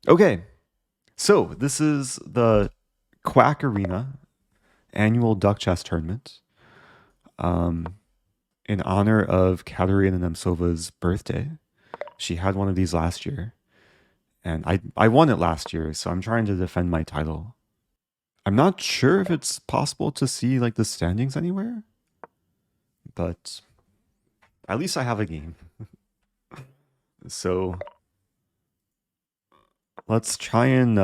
Okay, so this is the Quack Arena annual duck chess tournament in honor of Katerina Nemcova's birthday. She had one of these last year, and I won it last year, so I'm trying to defend my title. I'm not sure if it's possible to see like the standings anywhere, but at least I have a game. So let's try and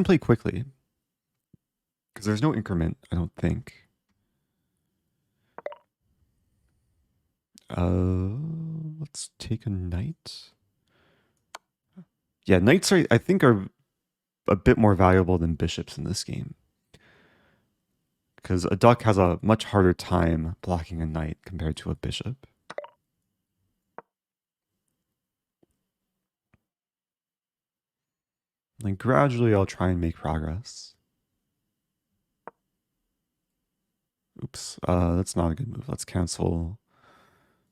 play quickly because there's no increment, I don't think. Let's take a knight. Yeah, knights I think are a bit more valuable than bishops in this game because a duck has a much harder time blocking a knight compared to a bishop. Like gradually I'll try and make progress. Oops, that's not a good move. Let's cancel.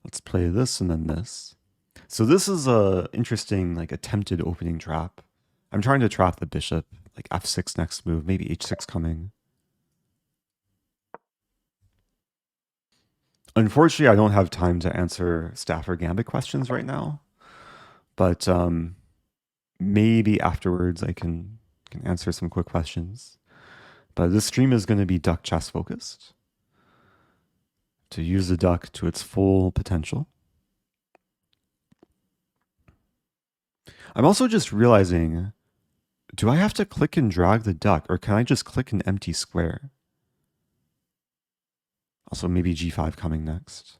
Let's play this and then this. So this is a interesting like attempted opening trap. I'm trying to trap the bishop, like f6 next move, maybe h6 coming. Unfortunately, I don't have time to answer Stafford Gambit questions right now, but maybe afterwards I can answer some quick questions. But this stream is going to be duck chess focused to use the duck to its full potential. I'm also just realizing, do I have to click and drag the duck, or can I just click an empty square? Also, maybe g5 coming next.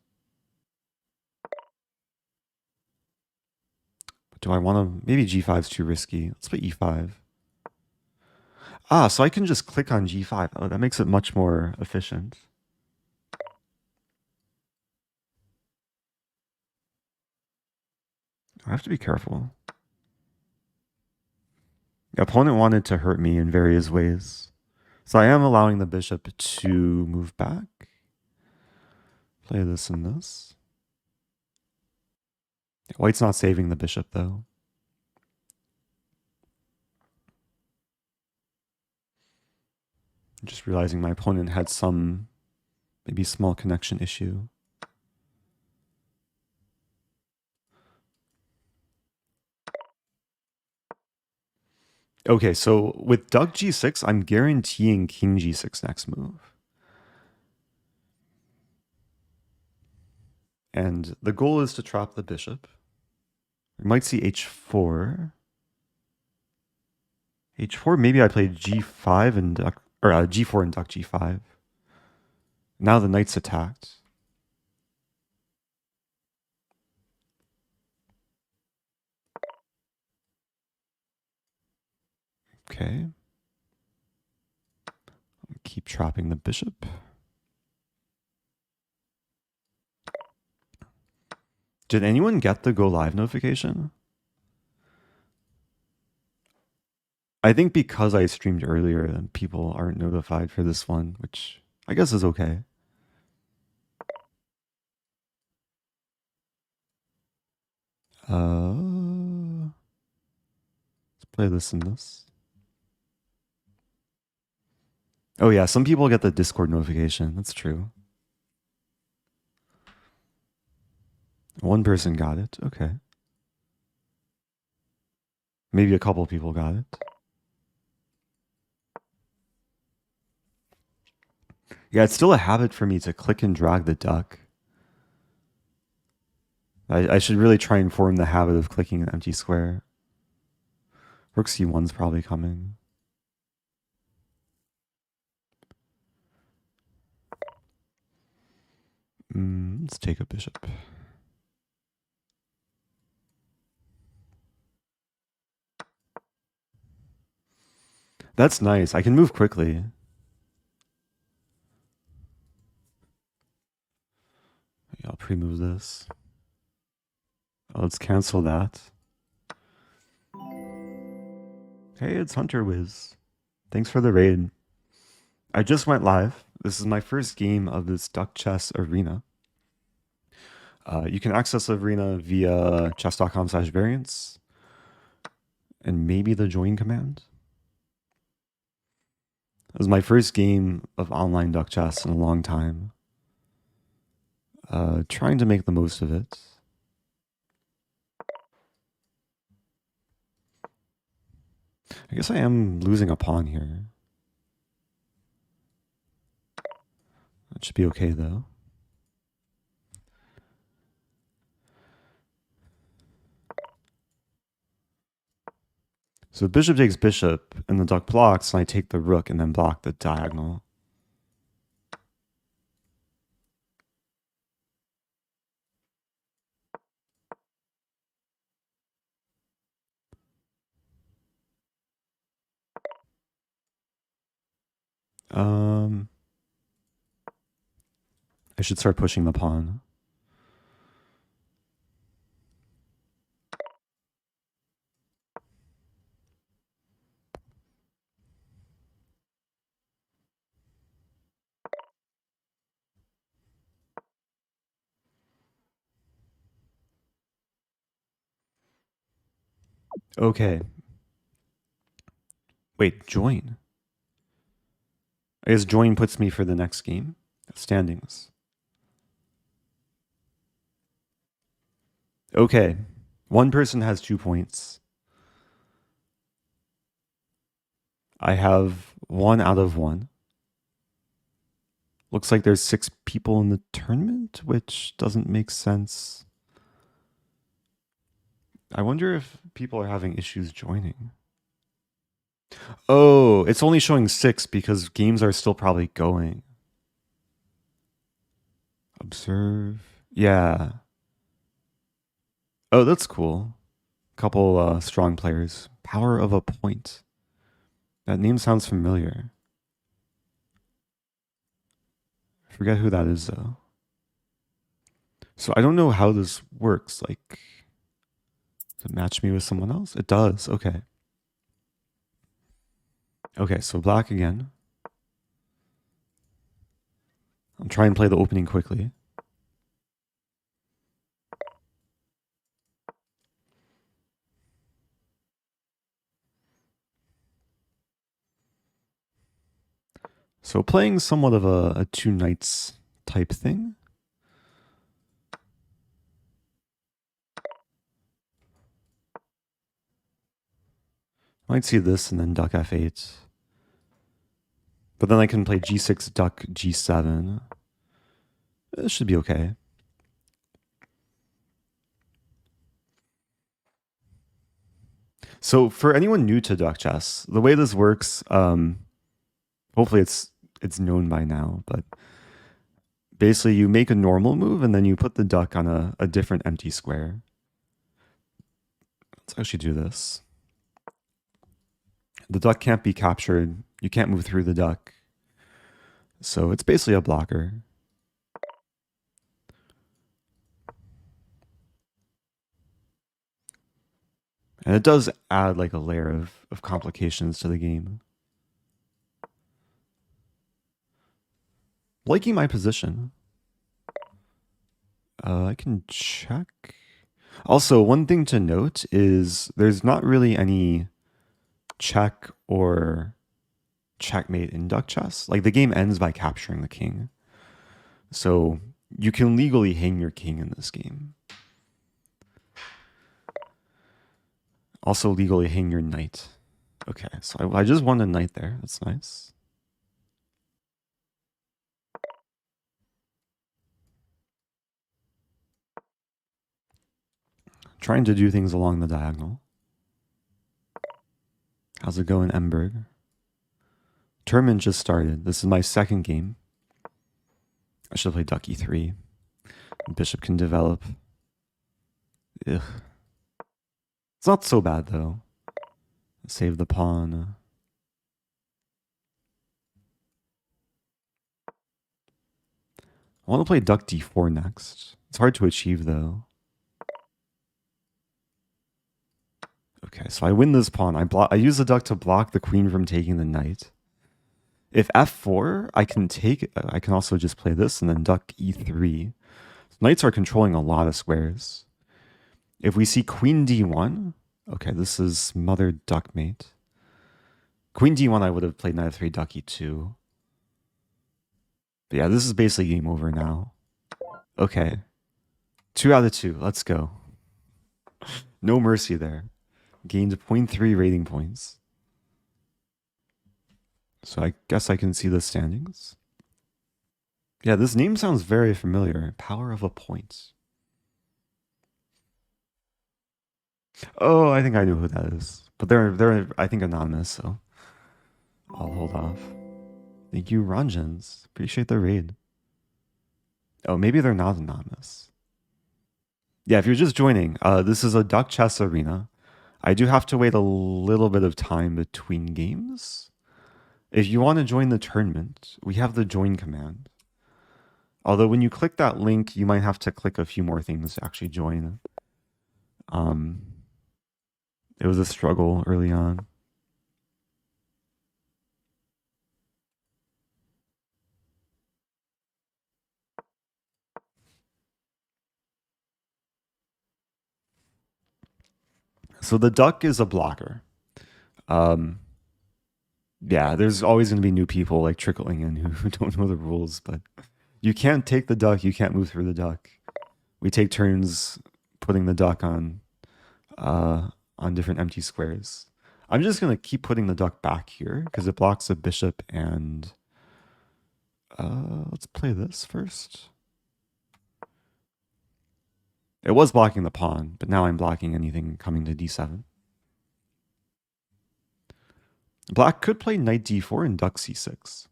But do I want to... Maybe g5 is too risky. Let's play e5. Ah, so I can just click on g5. Oh, that makes it much more efficient. I have to be careful. The opponent wanted to hurt me in various ways. So I am allowing the bishop to move back. Play this and this. White's not saving the bishop, though. I'm just realizing my opponent had some maybe small connection issue. Okay, so with duck g6, I'm guaranteeing king g6 next move. And the goal is to trap the bishop. We might see h4. h4, maybe I played g5 and duck, or g4 and duck g5. Now the knight's attacked. Okay. Keep trapping the bishop. Did anyone get the go live notification? I think because I streamed earlier, then people aren't notified for this one, which I guess is okay. Let's play this and this. Oh yeah, some people get the Discord notification. That's true. One person got it. Okay. Maybe a couple people got it. Yeah, it's still a habit for me to click and drag the duck. I should really try and form the habit of clicking an empty square. Rook c1's probably coming. Let's take a bishop. That's nice. I can move quickly. I'll pre-move this. Let's cancel that. Hey, it's Hunter Wiz. Thanks for the raid. I just went live. This is my first game of this duck chess arena. You can access the arena via chess.com/variants. And maybe the join command. It was my first game of online duck chess in a long time. Trying to make the most of it. I guess I am losing a pawn here. That should be okay though. So bishop takes bishop, and the duck blocks, and I take the rook and then block the diagonal. I should start pushing the pawn. Okay. Wait, join? I guess join puts me for the next game. Standings. Okay. One person has 2 points. I have 1 out of 1. Looks like there's 6 people in the tournament, which doesn't make sense. I wonder if people are having issues joining. Oh, it's only showing 6 because games are still probably going. Observe. Yeah. Oh, that's cool. Couple strong players. Power of a point. That name sounds familiar. I forget who that is though. So I don't know how this works. Like, does it match me with someone else? It does. Okay. Okay, so black again. I'll try and play the opening quickly. So playing somewhat of a 2 knights type thing. Might see this and then duck f8. But then I can play g6, duck g7. This should be okay. So for anyone new to duck chess, the way this works, hopefully it's known by now, but basically you make a normal move and then you put the duck on a different empty square. Let's actually do this. The duck can't be captured. You can't move through the duck. So it's basically a blocker. And it does add like a layer of complications to the game. Liking my position. I can check. Also, one thing to note is there's not really any check or checkmate in duck chess. Like the game ends by capturing the king. So you can legally hang your king in this game. Also legally hang your knight. Okay, so I just won a knight there. That's nice. Trying to do things along the diagonal. How's it going, Emberg? Tournament just started. This is my second game. I should play duck e3. Bishop can develop. Ugh. It's not so bad though. Save the pawn. I want to play duck d4 next. It's hard to achieve though. Okay, so I win this pawn. I use the duck to block the queen from taking the knight. If f4, I can also just play this and then duck e3. Knights are controlling a lot of squares. If we see queen d1, Okay, this is Mother Duckmate. Queen d1, I would have played knight f3, duck e2. But yeah, this is basically game over now. Okay. 2 out of 2. Let's go. No mercy there. Gained 0.3 rating points. So I guess I can see the standings. Yeah, this name sounds very familiar. Power of a point. Oh, I think I know who that is. But they're I think anonymous, so I'll hold off. Thank you, Ranjans. Appreciate the raid. Oh, maybe they're not anonymous. Yeah, if you're just joining, this is a duck chess arena. I do have to wait a little bit of time between games. If you want to join the tournament, we have the join command. Although when you click that link, you might have to click a few more things to actually join. It was a struggle early on. So the duck is a blocker. Yeah, there's always going to be new people like trickling in who don't know the rules, but you can't take the duck. You can't move through the duck. We take turns putting the duck on different empty squares. I'm just going to keep putting the duck back here because it blocks a bishop and let's play this first. It was blocking the pawn, but now I'm blocking anything coming to d7. Black could play knight d4 and duck c6.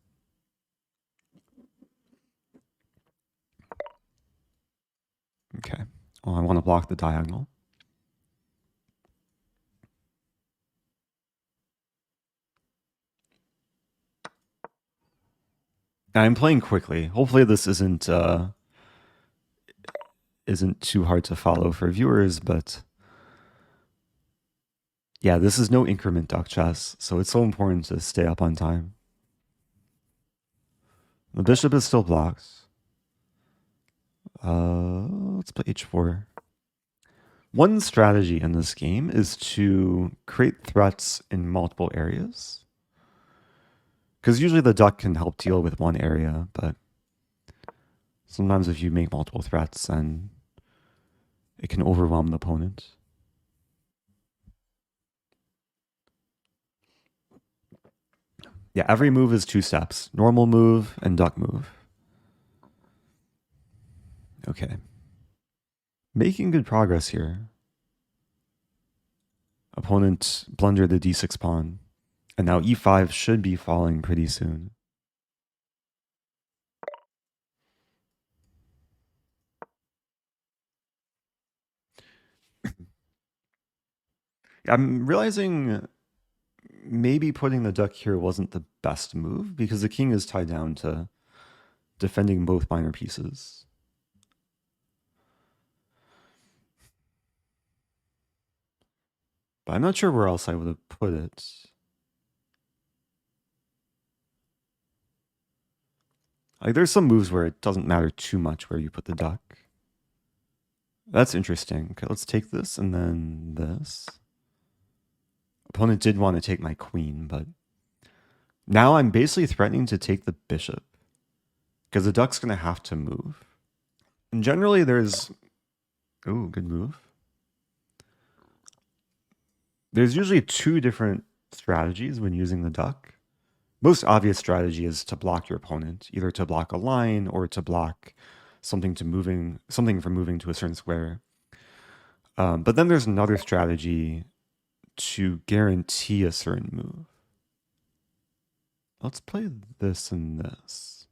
Okay. Well, I want to block the diagonal. I'm playing quickly. Hopefully this isn't too hard to follow for viewers, but yeah, this is no increment duck chess, so it's so important to stay up on time. The bishop is still blocked. Let's play h4. One strategy in this game is to create threats in multiple areas. Because usually the duck can help deal with one area, but sometimes if you make multiple threats, then it can overwhelm the opponent. Yeah, every move is 2 steps. Normal move and duck move. Okay. Making good progress here. Opponent blundered the d6 pawn. And now e5 should be falling pretty soon. I'm realizing maybe putting the duck here wasn't the best move because the king is tied down to defending both minor pieces. But I'm not sure where else I would have put it. Like there's some moves where it doesn't matter too much where you put the duck. That's interesting. Okay, let's take this and then this. Opponent did want to take my queen, but now I'm basically threatening to take the bishop because the duck's going to have to move. And generally there's... Ooh, good move. There's usually 2 different strategies when using the duck. Most obvious strategy is to block your opponent, either to block a line or to block something from moving to a certain square. But then there's another strategy to guarantee a certain move. Let's play this and this.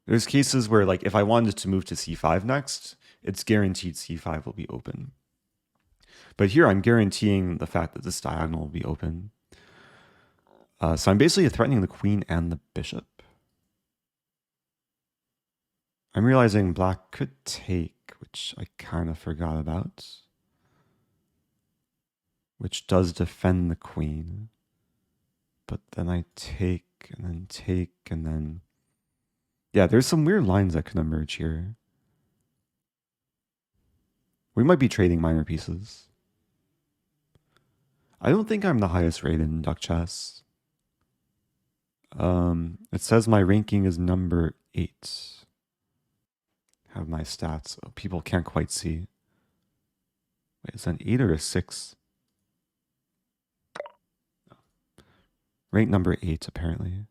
There's cases where, like, if I wanted to move to c5 next, it's guaranteed c5 will be open. But here I'm guaranteeing the fact that this diagonal will be open. So I'm basically threatening the queen and the bishop. I'm realizing black could take, which I kind of forgot about. Which does defend the queen. But then I take, and then take, and then... Yeah, there's some weird lines that can emerge here. We might be trading minor pieces. I don't think I'm the highest rated in duck chess. It says my ranking is number 8. Have my stats. Oh, people can't quite see. Wait, is that an 8 or a 6? Rank number 8, apparently.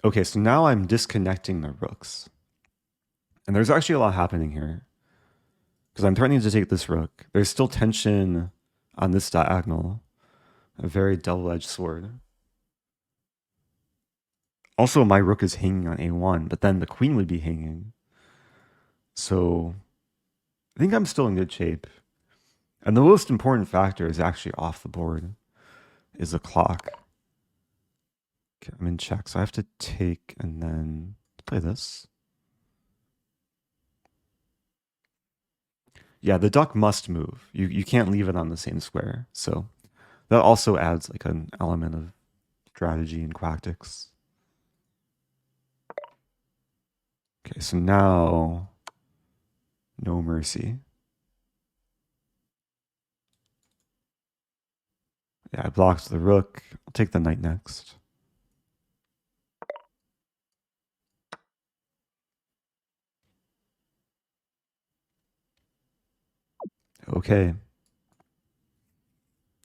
Okay, so now I'm disconnecting the rooks. And there's actually a lot happening here. Because I'm threatening to take this rook. There's still tension on this diagonal. A very double-edged sword. Also, my rook is hanging on a1, but then the queen would be hanging. So I think I'm still in good shape. And the most important factor is actually off the board, is the clock. Okay, I'm in check, so I have to take and then play this. Yeah, the duck must move. You can't leave it on the same square. So that also adds like an element of strategy and tactics. Okay, so now no mercy. Yeah, I blocked the rook. I'll take the knight next. Okay.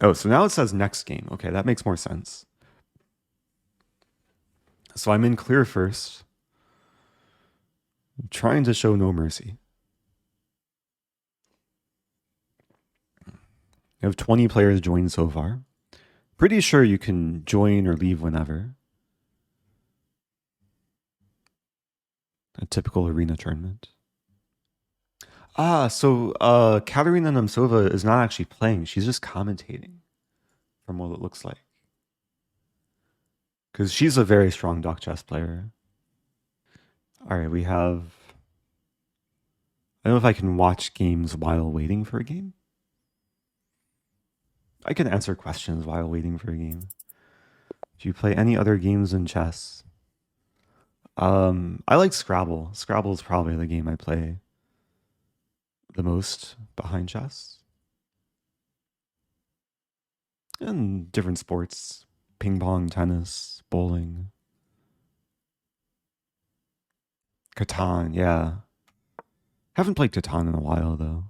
Oh, so now it says next game. Okay, that makes more sense. So I'm in clear first. I'm trying to show no mercy. You have 20 players joined so far. Pretty sure you can join or leave whenever. A typical arena tournament. So Katerina Nemcova is not actually playing. She's just commentating from what it looks like. Because she's a very strong duck chess player. All right, we have... I don't know if I can watch games while waiting for a game. I can answer questions while waiting for a game. Do you play any other games in chess? I like Scrabble. Scrabble is probably the game I play the most behind chess. And different sports. Ping pong, tennis, bowling. Catan, yeah. Haven't played Catan in a while, though.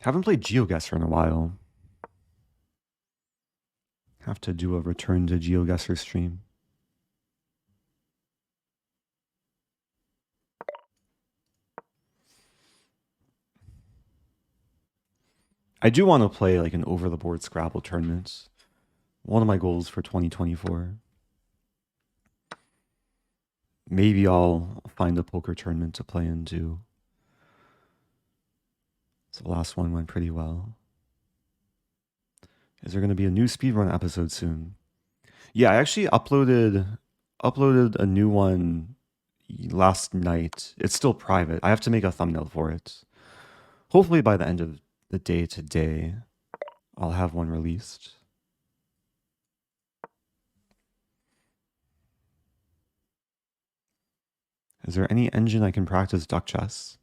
Haven't played GeoGuessr in a while. Have to do a return to GeoGuessr stream. I do want to play like an over-the-board Scrabble tournament. One of my goals for 2024. Maybe I'll find a poker tournament to play in too. So the last one went pretty well. Is there going to be a new speedrun episode soon? Yeah, I actually uploaded a new one last night. It's still private. I have to make a thumbnail for it. Hopefully by the end of the day today, I'll have one released. Is there any engine I can practice duck chess?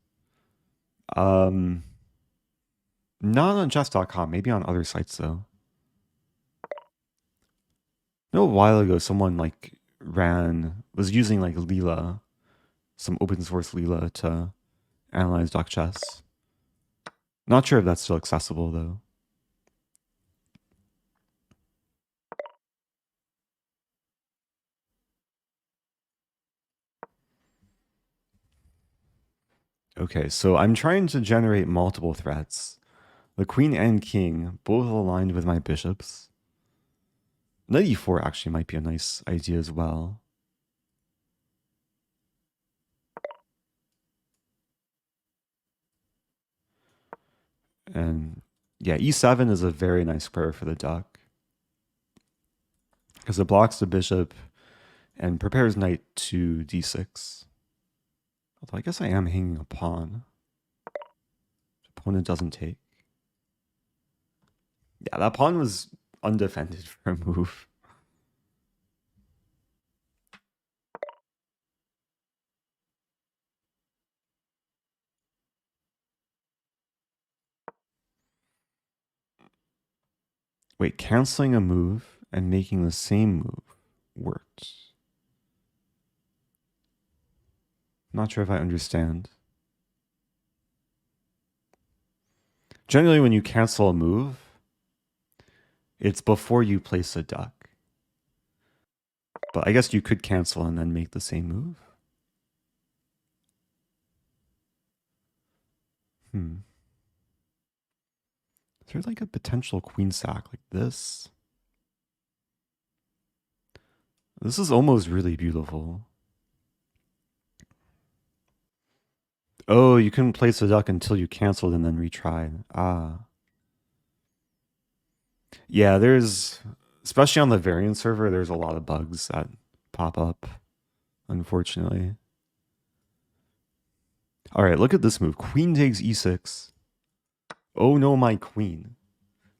Not on chess.com, maybe on other sites though. A while ago, someone was using like Leela, some open source Leela to analyze duck chess. Not sure if that's still accessible though. Okay, so I'm trying to generate multiple threats. The queen and king, both aligned with my bishops. Knight e4 actually might be a nice idea as well. And yeah, e7 is a very nice square for the duck. Because it blocks the bishop and prepares knight to d6. Although I guess I am hanging a pawn. Opponent doesn't take. Yeah, that pawn was undefended for a move. Wait, canceling a move and making the same move worked. Not sure if I understand. Generally, when you cancel a move, it's before you place a duck. But I guess you could cancel and then make the same move. Is there like a potential queen sack like this? This is almost really beautiful. Oh, you couldn't place a duck until you canceled and then retried. Ah. Yeah, there's, especially on the variant server, there's a lot of bugs that pop up, unfortunately. All right, look at this move. Queen takes e6. Oh no, my queen.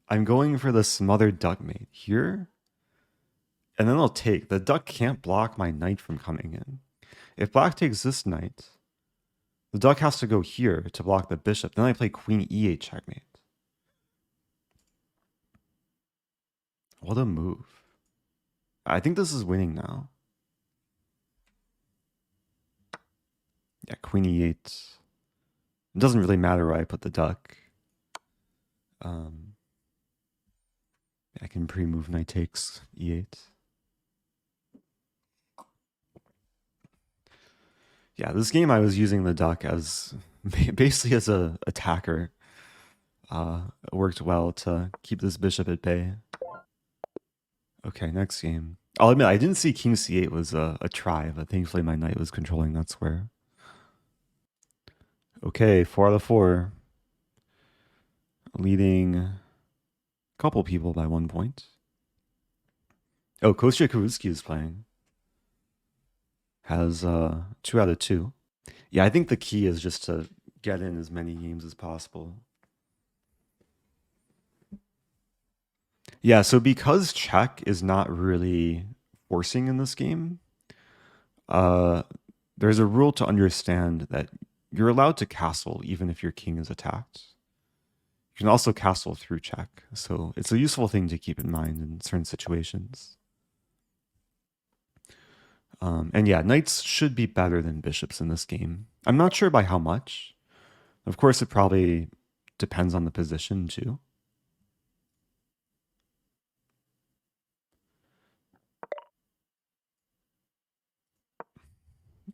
I'm going for the smothered duck mate here. And then I'll take. The duck can't block my knight from coming in. If black takes this knight, the duck has to go here to block the bishop. Then I play queen e8 checkmate. What a move. I think this is winning now. Yeah, queen e8. It doesn't really matter where I put the duck. I can pre-move knight takes e8. Yeah, this game I was using the duck as basically as a attacker. It worked well to keep this bishop at bay. Okay, next game. I'll admit, I didn't see king c8 was a try, but thankfully my knight was controlling that square. Okay, 4 out of 4. Leading a couple people by 1 point. Oh, Kostya Kawuski is playing. Has 2 out of 2. Yeah, I think the key is just to get in as many games as possible. Yeah, so because check is not really forcing in this game, there's a rule to understand that you're allowed to castle even if your king is attacked. You can also castle through check, so it's a useful thing to keep in mind in certain situations. And yeah, knights should be better than bishops in this game. I'm not sure by how much. Of course, it probably depends on the position too.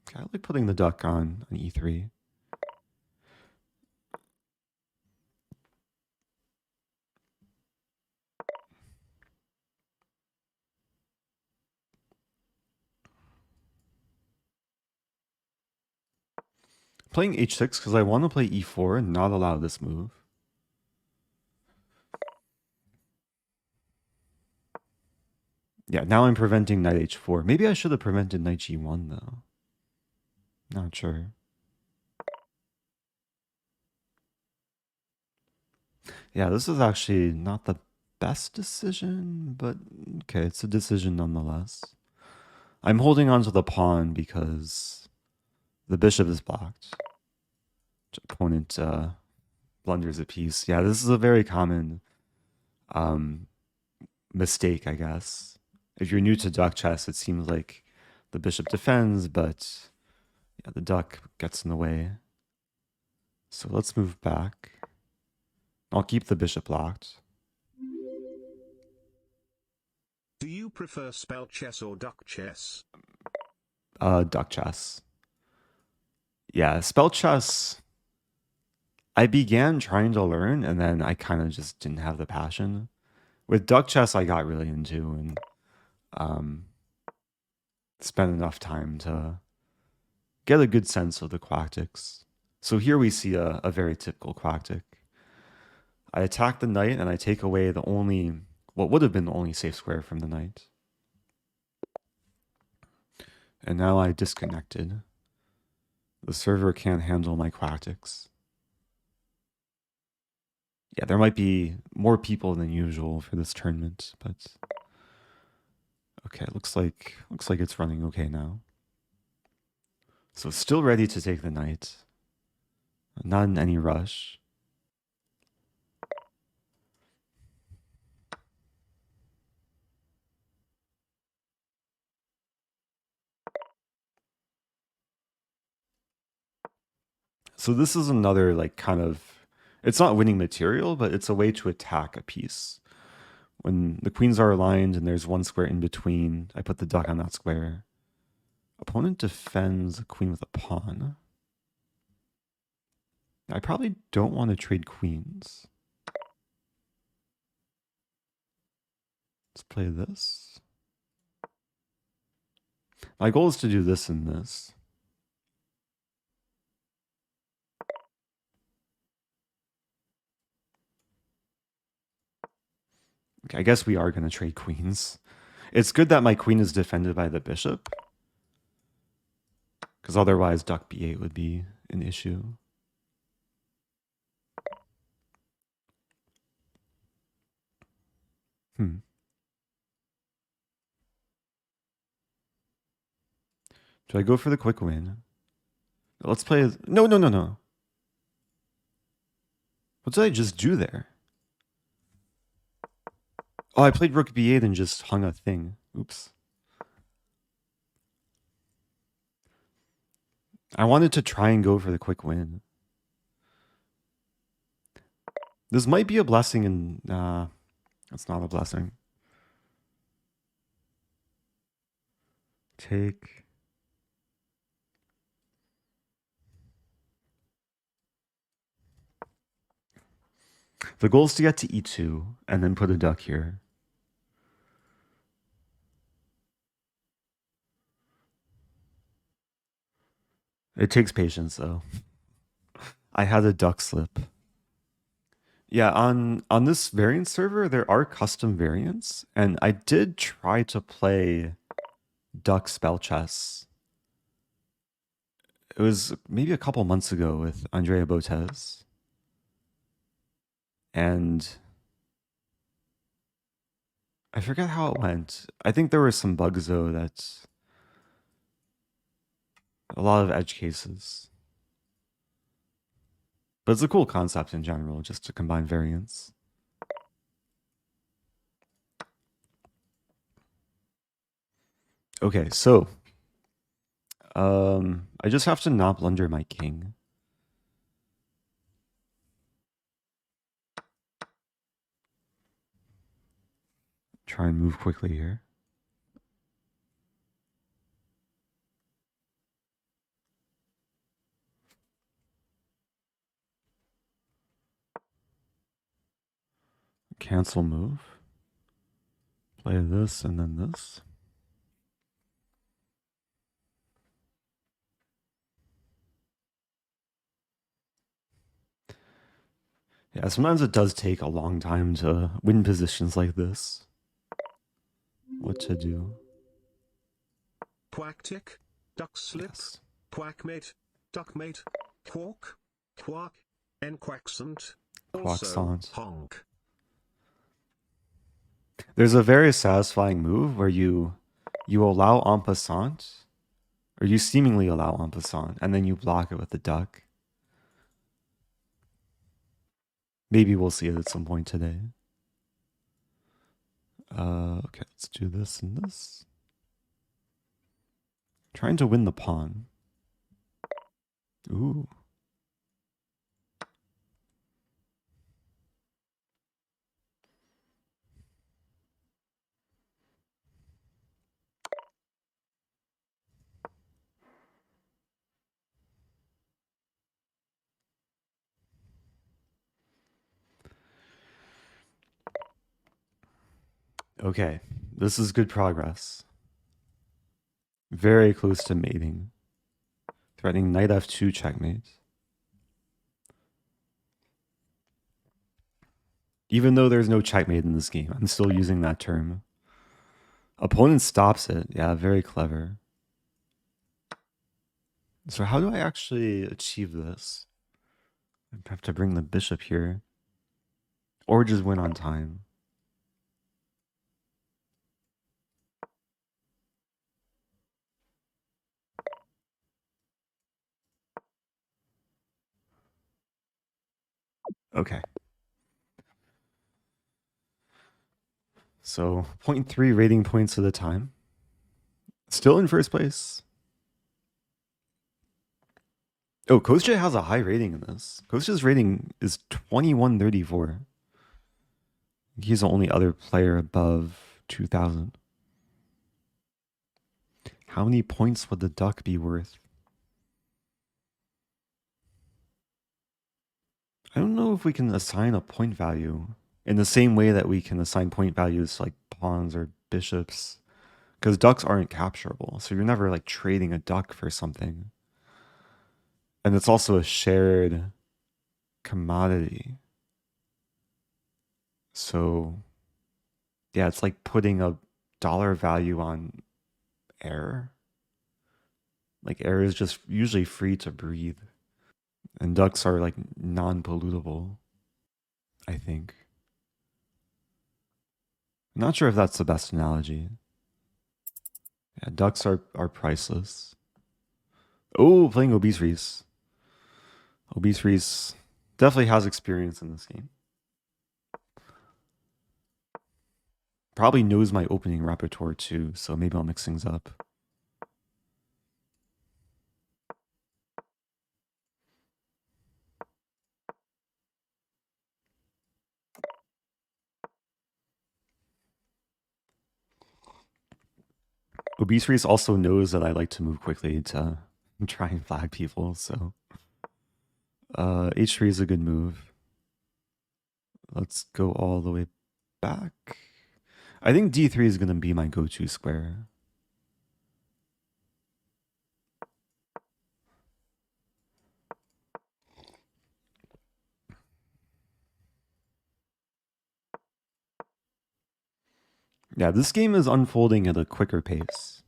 Okay, I like putting the duck on e3. Playing h6 because I want to play e4 and not allow this move. Yeah, now I'm preventing knight h4. Maybe I should have prevented knight g1 though. Not sure. Yeah, this is actually not the best decision, but okay, it's a decision nonetheless. I'm holding on to the pawn because the bishop is blocked. Opponent blunders a piece. Yeah, this is a very common mistake, I guess. If you're new to duck chess, it seems like the bishop defends, but yeah, the duck gets in the way. So let's move back. I'll keep the bishop locked. Do you prefer spell chess or duck chess? Duck chess. Yeah, spell chess, I began trying to learn and then I kind of just didn't have the passion. With duck chess, I got really into and spent enough time to get a good sense of the quactics. So here we see a very typical quactic. I attack the knight and I take away the only, what would have been the only safe square from the knight. And now I disconnected. The server can't handle my quactics. Yeah, there might be more people than usual for this tournament, but okay, looks like it's running okay now. So still ready to take the knight. Not in any rush. So this is another like kind of, it's not winning material, but it's a way to attack a piece. When the queens are aligned and there's one square in between, I put the duck on that square. Opponent defends a queen with a pawn. I probably don't want to trade queens. Let's play this. My goal is to do this and this. Okay, I guess we are going to trade queens. It's good that my queen is defended by the bishop, because otherwise duck b8 would be an issue. Do I go for the quick win? Let's play... No. What did I just do there? Oh, I played rook b8 and just hung a thing. Oops. I wanted to try and go for the quick win. This might be a blessing and... Nah, it's not a blessing. Take... The goal is to get to e2 and then put a duck here. It takes patience, though. I had a duck slip. Yeah, on this variant server, there are custom variants, and I did try to play duck spell chess. It was maybe a couple months ago with Andrea Botes. And I forget how it went. I think there were some bugs, though, that... A lot of edge cases. But it's a cool concept in general, just to combine variants. Okay, so... I just have to not blunder my king. Try and move quickly here. Cancel move. Play this and then this. Yeah, sometimes it does take a long time to win positions like this. What to do? Quack tick, duck slip, Yes. quackmate, duckmate, quack, quack, enquacksant, also Quacksant. honk. There's a very satisfying move where you allow en passant, or you seemingly allow en passant, and then you block it with the duck. Maybe we'll see it at some point today. Okay, let's do this and this. Trying to win the pawn. Ooh. Okay, this is good progress. Very close to mating. Threatening knight f2 checkmate. Even though there's no checkmate in this game, I'm still using that term. Opponent stops it. Yeah, very clever. So how do I actually achieve this? I have to bring the bishop here. Or just win on time. Okay. So 0.3 rating points at a time. Still in first place. Oh, Kostya has a high rating in this. Kostya's rating is 2134. He's the only other player above 2000. How many points would the duck be worth? I don't know if we can assign a point value in the same way that we can assign point values like pawns or bishops, because ducks aren't capturable. So you're never like trading a duck for something. And it's also a shared commodity. So yeah, it's like putting a dollar value on air. Like air is just usually free to breathe. And ducks are like non-pollutable, I think. I'm not sure if that's the best analogy. Yeah, ducks are priceless. Oh, playing Obese Reese. Obese Reese definitely has experience in this game. Probably knows my opening repertoire too, so maybe I'll mix things up. Obese Reese also knows that I like to move quickly to try and flag people, so H3 is a good move. Let's go all the way back. I think D3 is going to be my go-to square. Yeah, this game is unfolding at a quicker pace.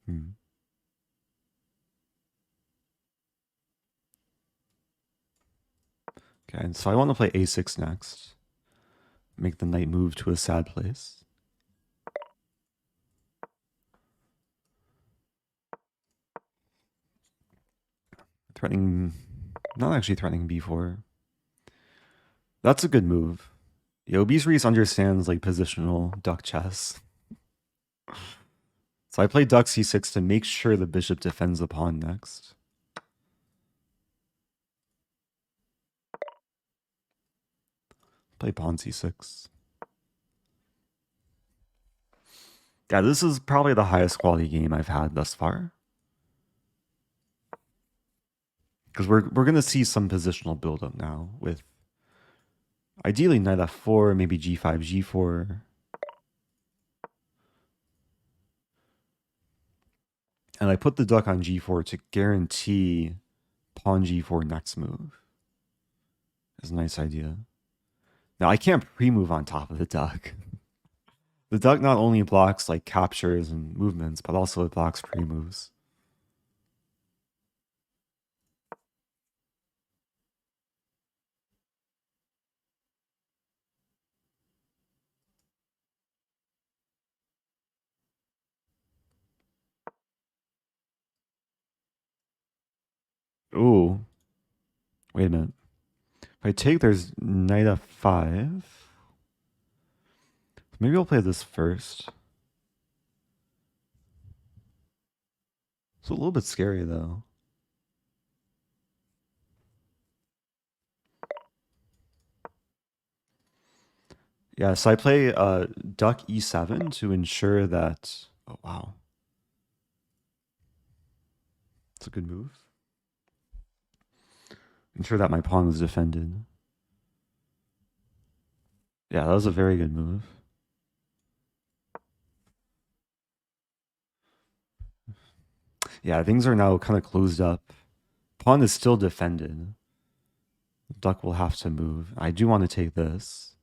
Okay, and so I want to play A6 next. Make the knight move to a sad place. Threatening, not actually threatening B4. That's a good move. Yo, Obese Reese understands like positional duck chess. So I play duck C6 to make sure the bishop defends the pawn next. Play pawn C6. Yeah, this is probably the highest quality game I've had thus far. Because we're gonna see some positional buildup now with ideally knight f4, maybe g5, g4. And I put the duck on g4 to guarantee pawn g4 next move. Is a nice idea. Now I can't pre-move on top of the duck. The duck not only blocks like captures and movements, but also it blocks pre-moves. Ooh. Wait a minute. If I take, there's knight f5. Maybe I'll play this first. It's a little bit scary though. Yeah, so I play duck e7 to ensure that... Oh, wow. It's a good move. Ensure that my pawn is defended. Yeah, that was a very good move. Yeah, things are now kind of closed up. Pawn is still defended. Duck will have to move. I do want to take this.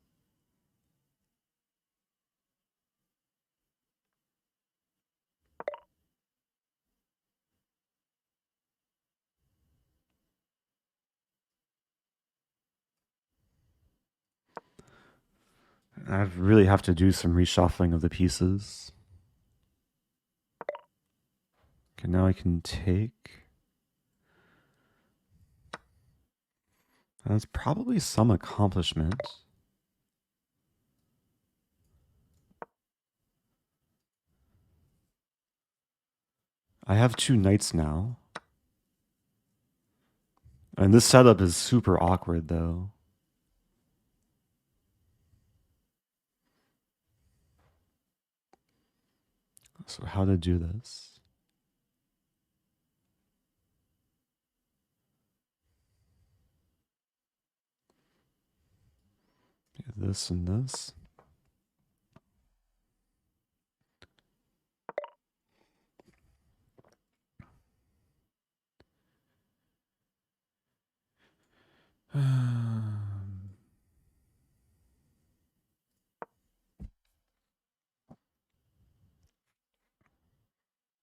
I really have to do some reshuffling of the pieces. Okay, now I can take. That's probably some accomplishment. I have 2 knights now. And this setup is super awkward, though. So how to do this? This and this.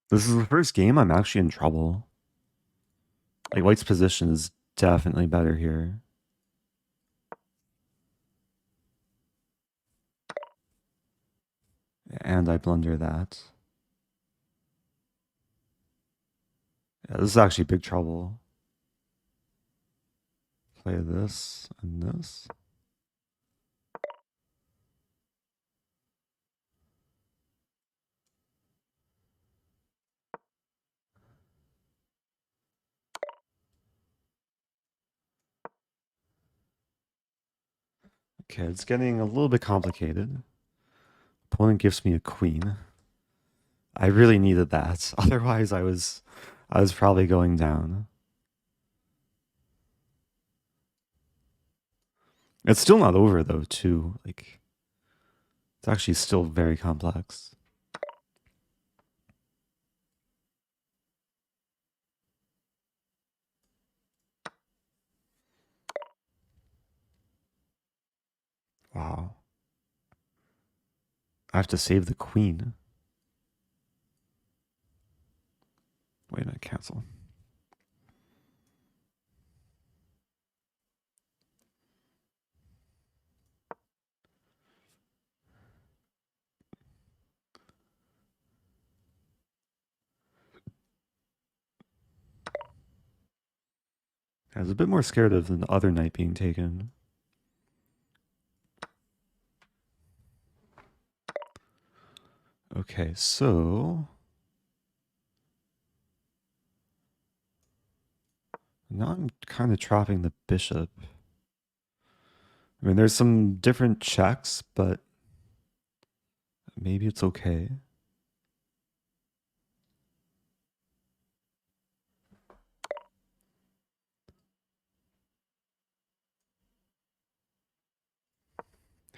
This is the first game I'm actually in trouble. Like, White's position is definitely better here. And I blunder that. Yeah, this is actually big trouble. Play this and this. Okay, it's getting a little bit complicated. Opponent gives me a queen. I really needed that. Otherwise, I was probably going down. It's still not over though, too. Like, it's actually still very complex. Wow. I have to save the queen. Wait a minute, cancel. I was a bit more scared of the other knight being taken. Okay, so now I'm kind of trapping the bishop. I mean, there's some different checks, but maybe it's okay.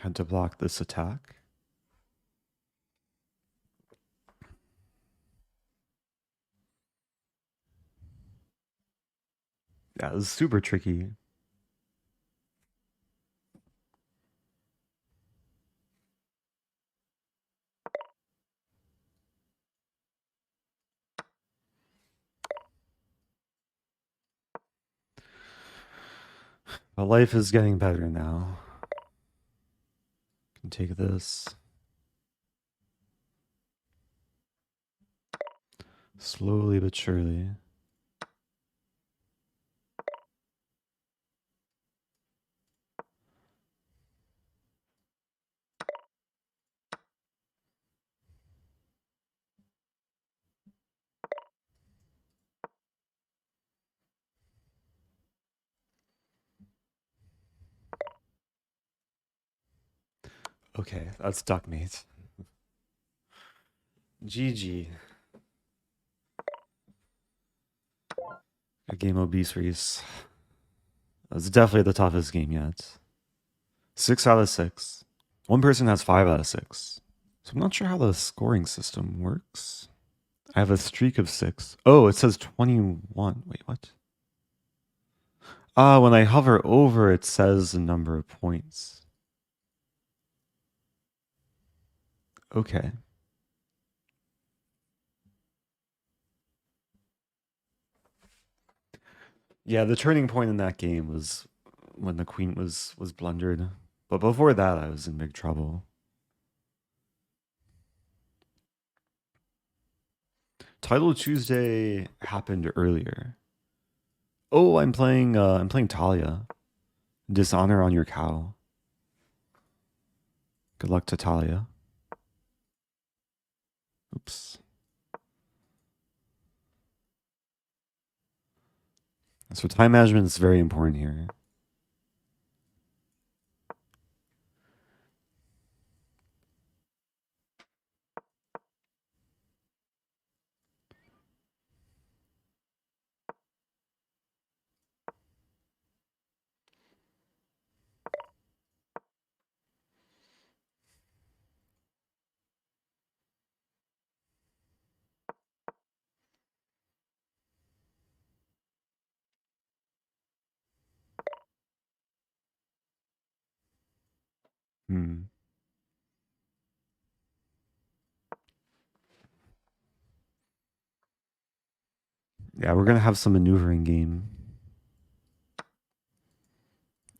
Had to block this attack. Yeah, this is super tricky. But life is getting better now. Can take this. Slowly but surely. Okay, that's duckmate. GG. A game obese Reese. That's definitely the toughest game yet. 6 out of 6. One person has 5 out of 6. So I'm not sure how the scoring system works. I have a streak of 6. Oh, it says 21. Wait, what? Ah, when I hover over, it says the number of points. Okay. Yeah, the turning point in that game was when the queen was blundered. But before that, I was in big trouble. Title Tuesday happened earlier. Oh, I'm playing Talia. Dishonor on your cow. Good luck to Talia. Oops. So time management is very important here. Hmm. Yeah, we're gonna have some maneuvering game.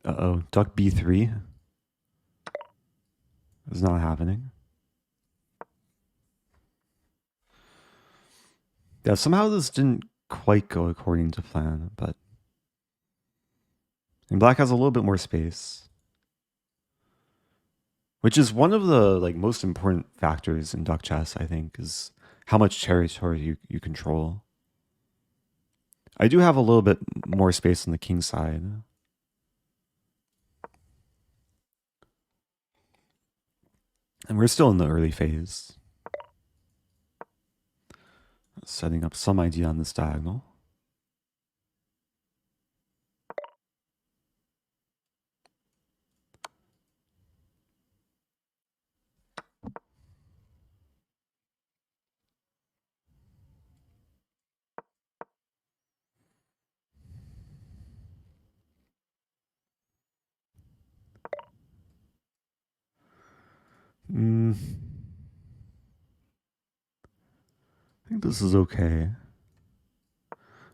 Uh-oh. Duck B3 is not happening. Yeah, somehow this didn't quite go according to plan, but and black has a little bit more space, which is one of the like most important factors in duck chess, I think, is how much territory you control. I do have a little bit more space on the king side. And we're still in the early phase. Setting up some idea on this diagonal. I think this is okay.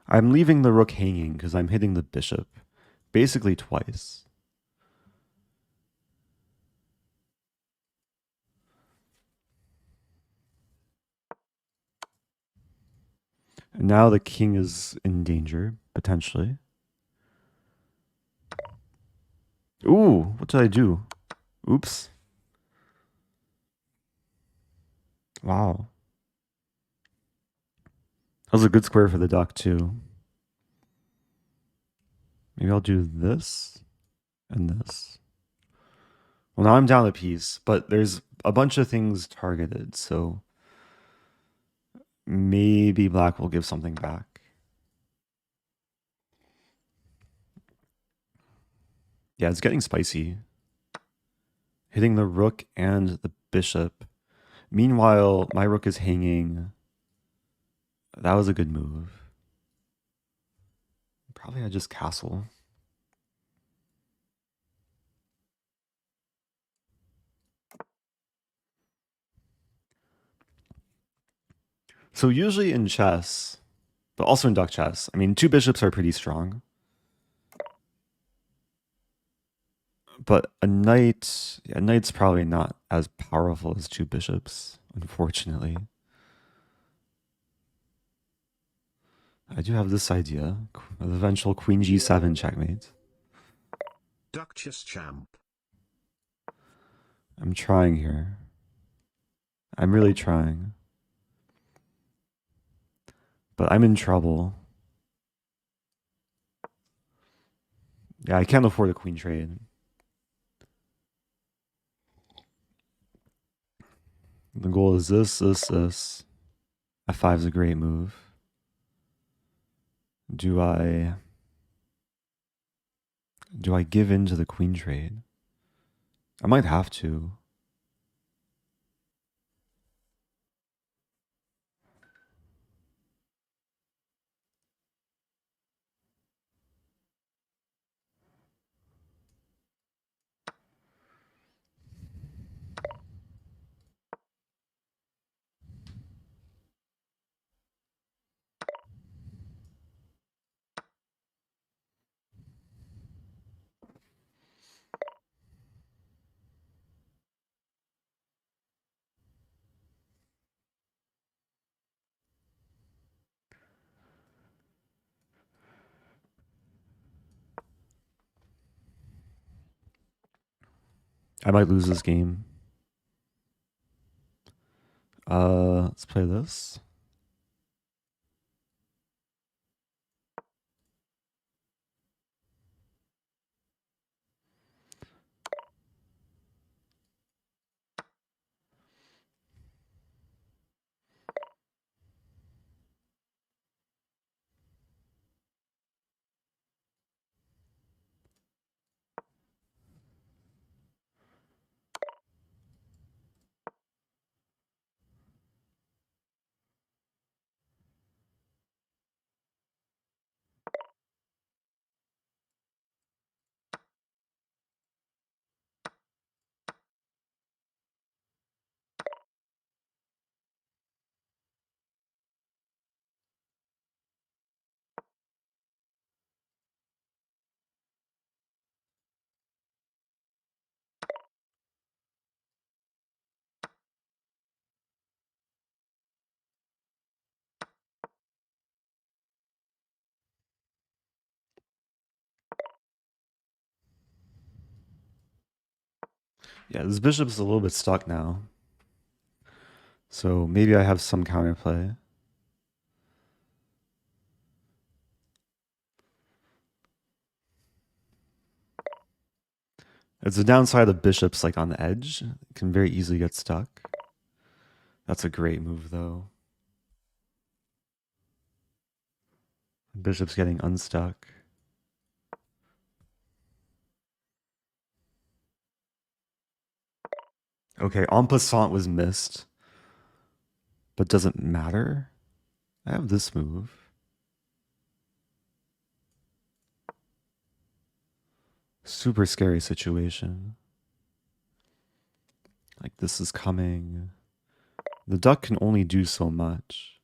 I'm leaving the rook hanging because I'm hitting the bishop basically twice. And now the king is in danger, potentially. Ooh, what did I do? Oops. Wow. That was a good square for the duck, too. Maybe I'll do this and this. Well, now I'm down a piece, but there's a bunch of things targeted, so maybe black will give something back. Yeah, it's getting spicy. Hitting the rook and the bishop. Meanwhile, my rook is hanging. That was a good move. Probably I just castle. So usually in chess, but also in duck chess, I mean, two bishops are pretty strong. But a knight's probably not as powerful as two bishops, unfortunately. I do have this idea, of eventual queen g7 checkmate. Duck chess champ. I'm trying here. I'm really trying. But I'm in trouble. Yeah, I can't afford a queen trade. The goal is this. F5 is a great move. Do I give in to the queen trade? I might have to. I might lose this game. Let's play this. Yeah, this bishop's a little bit stuck now. So maybe I have some counterplay. It's the downside of bishops like on the edge. It can very easily get stuck. That's a great move though. Bishop's getting unstuck. Okay, en passant was missed. But doesn't matter. I have this move. Super scary situation. Like this is coming. The duck can only do so much.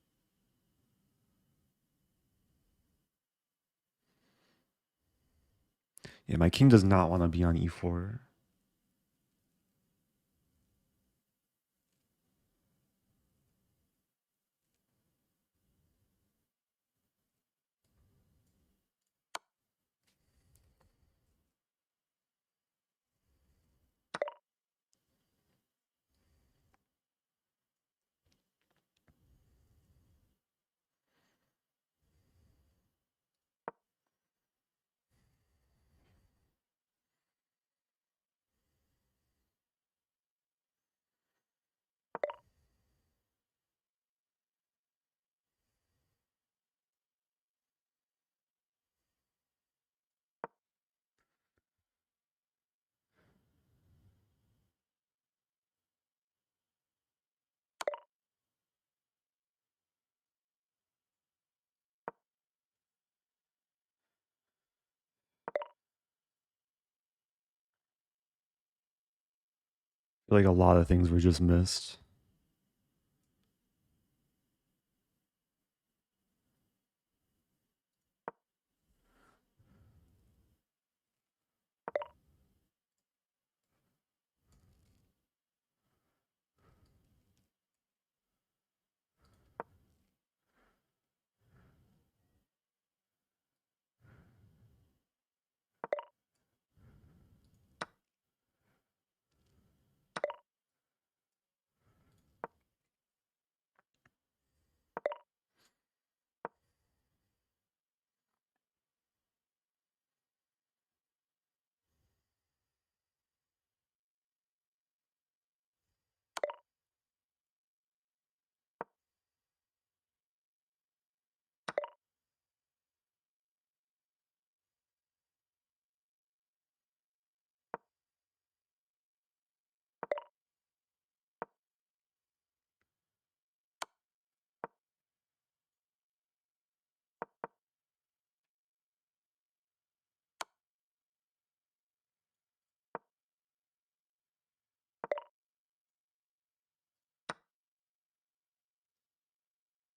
Yeah, my king does not want to be on e4. I feel like a lot of things were just missed.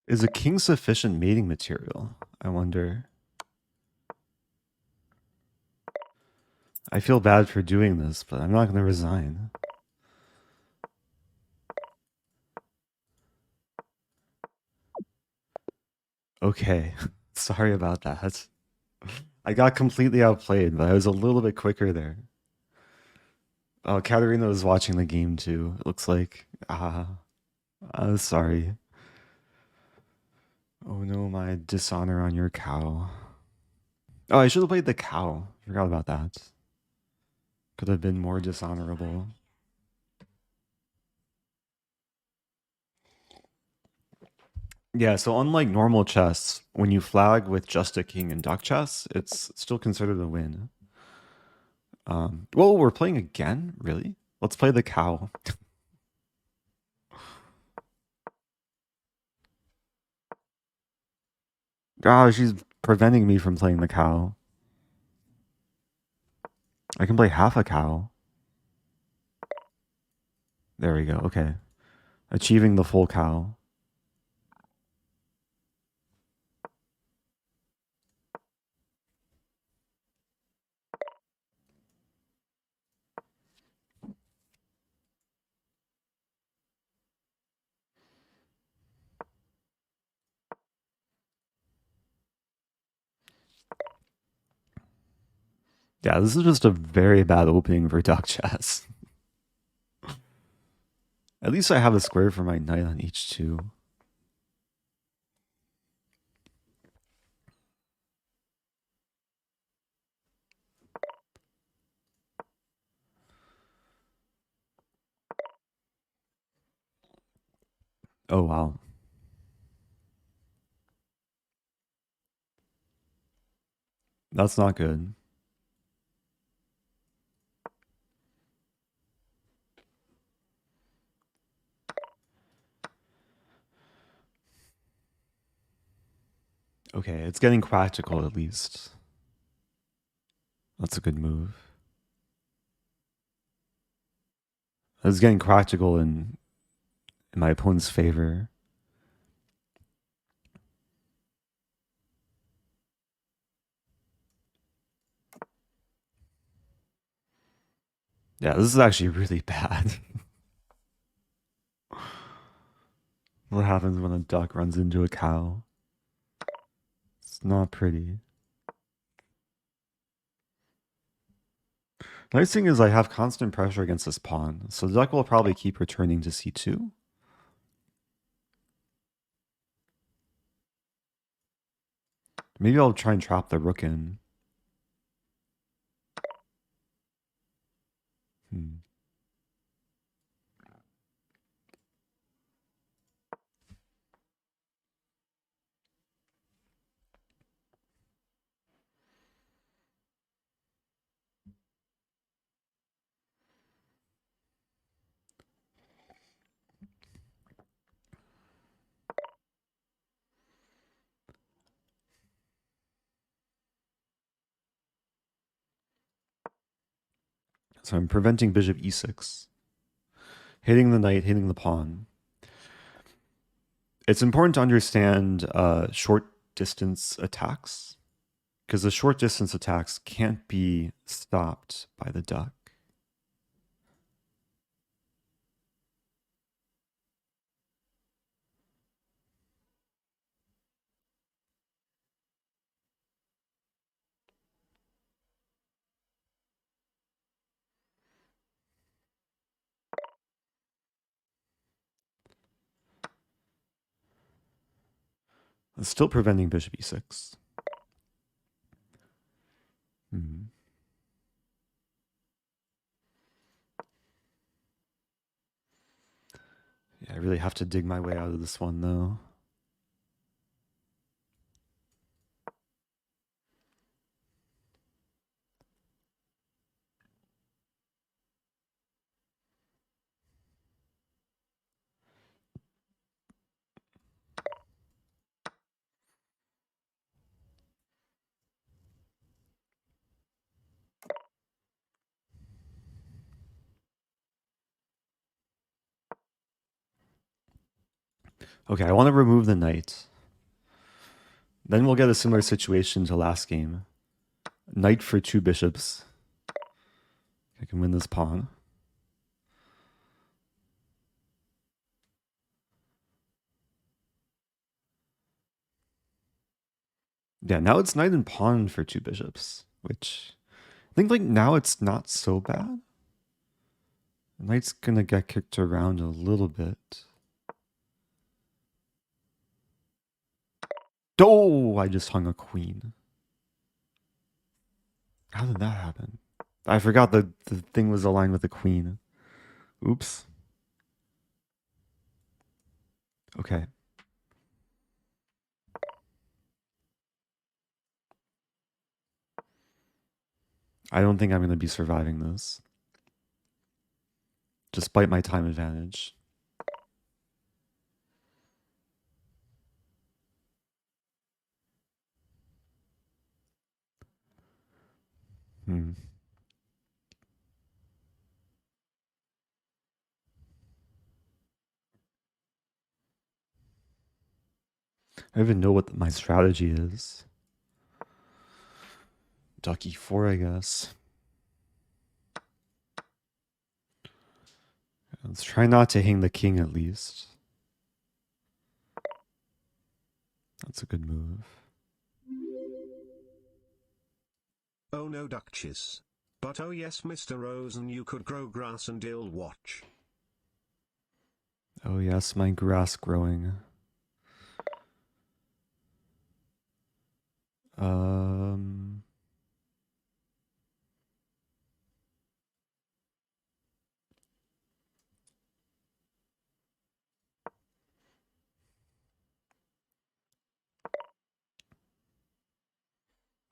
Is a king sufficient mating material? I wonder. I feel bad for doing this, but I'm not going to resign. Okay. Sorry about that. I got completely outplayed, but I was a little bit quicker there. Oh, Katerina was watching the game too. It looks like. Sorry. Oh no, my dishonor on your cow. Oh, I should have played the cow. Forgot about that. Could have been more dishonorable. Yeah, so unlike normal chess, when you flag with just a king in duck chess, it's still considered a win. Well, we're playing again? Really? Let's play the cow. Ah, she's preventing me from playing the cow. I can play half a cow. There we go. Okay. Achieving the full cow. Yeah, this is just a very bad opening for duck chess. At least I have a square for my knight on h2. Oh, wow. That's not good. Okay, it's getting practical at least. That's a good move. It's getting practical in my opponent's favor. Yeah, this is actually really bad. What happens when a duck runs into a cow? It's not pretty. Nice thing is I have constant pressure against this pawn, so the duck will probably keep returning to c2. Maybe I'll try and trap the rook in. Hmm. So I'm preventing bishop e6. Hitting the knight, hitting the pawn. It's important to understand short distance attacks, because the short distance attacks can't be stopped by the duck. It's still preventing bishop e6. Hmm. Yeah, I really have to dig my way out of this one, though. Okay, I want to remove the knight. Then we'll get a similar situation to last game. Knight for two bishops. I can win this pawn. Yeah, now it's knight and pawn for two bishops, which I think like now it's not so bad. Knight's gonna get kicked around a little bit. Oh, I just hung a queen. How did that happen? I forgot the thing was aligned with the queen. Oops. Okay. I don't think I'm going to be surviving this. Despite my time advantage. Hmm. I don't even know what my strategy is. Duck e4, I guess. Let's try not to hang the king at least. That's a good move. Oh no, Duchess. But oh yes, Mr. Rosen, you could grow grass and ill watch. Oh yes, my grass growing.